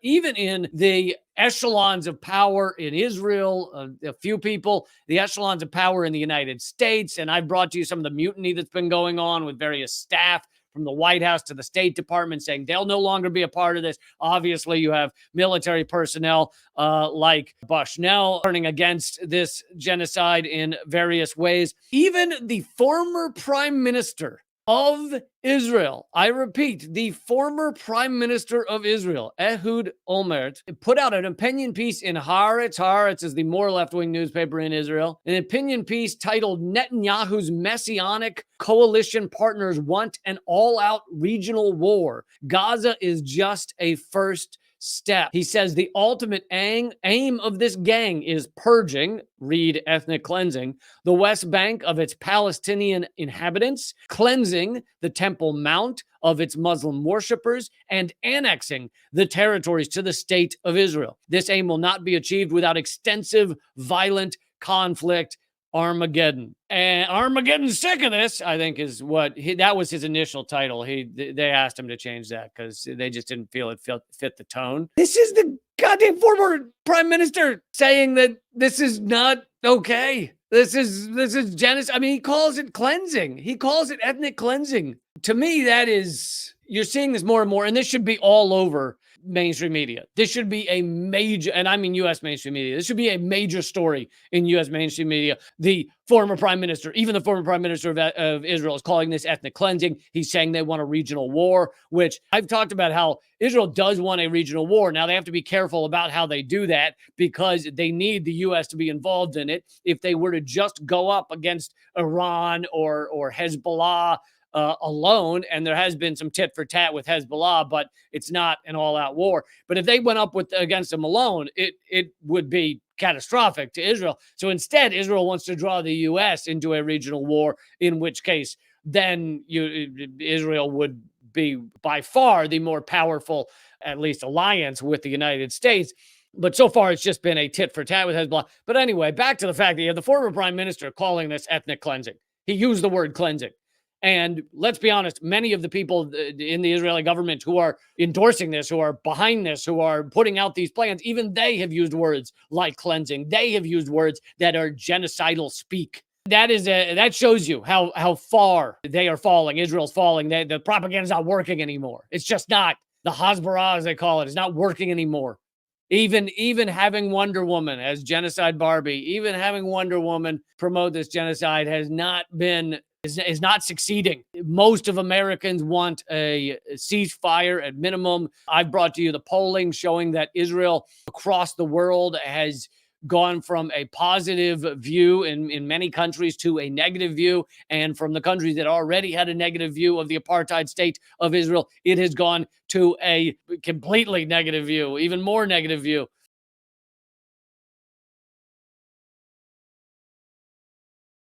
Even in the echelons of power in Israel, a few people, the echelons of power in the United States. And I've brought to you some of the mutiny that's been going on with various staff from the White House to the State Department saying they'll no longer be a part of this. Obviously, you have military personnel like Bushnell turning against this genocide in various ways. Even the former prime minister of Israel, I repeat, the former prime minister of Israel, Ehud Olmert, put out an opinion piece in Haaretz. Haaretz is the more left-wing newspaper in Israel. An opinion piece titled Netanyahu's Messianic Coalition Partners Want an All-Out Regional War. Gaza is just a first step. He says the ultimate aim of this gang is purging, read ethnic cleansing, the West Bank of its Palestinian inhabitants, cleansing the Temple Mount of its Muslim worshippers, and annexing the territories to the state of Israel. This aim will not be achieved without extensive, violent conflict. Armageddon. And Armageddon's sick of this, I think, is what that was his initial title. They asked him to change that because they just didn't feel it fit the tone. This is the goddamn former prime minister saying that this is not okay. This is genocide. I mean, he calls it cleansing. He calls it ethnic cleansing. To me, that is, you're seeing this more and more, and this should be all over mainstream media. This should be a major, and I mean U.S. mainstream media. This should be a major story in U.S. mainstream media. The former prime minister, even the former prime minister of Israel, is calling this ethnic cleansing. He's saying they want a regional war, which I've talked about how Israel does want a regional war. Now, they have to be careful about how they do that because they need the U.S. to be involved in it. If they were to just go up against Iran or Hezbollah alone, and there has been some tit for tat with Hezbollah, but it's not an all-out war. But if they went up against them alone, it would be catastrophic to Israel. So instead, Israel wants to draw the U.S. into a regional war, in which case then Israel would be by far the more powerful, at least, alliance with the United States. But so far, it's just been a tit for tat with Hezbollah. But anyway, back to the fact that you have the former prime minister calling this ethnic cleansing. He used the word cleansing. And let's be honest, many of the people in the Israeli government who are endorsing this, who are behind this, who are putting out these plans, even they have used words like cleansing. They have used words that are genocidal speak. That shows you how far they are falling. Israel's falling. The propaganda's not working anymore. It's just not. The Hasbara, as they call it, is not working anymore. Even having Wonder Woman as genocide Barbie, even having Wonder Woman promote this genocide is not succeeding. Most of Americans want a ceasefire at minimum. I've brought to you the polling showing that Israel across the world has gone from a positive view in many countries to a negative view. And from the countries that already had a negative view of the apartheid state of Israel, it has gone to a completely negative view, even more negative view.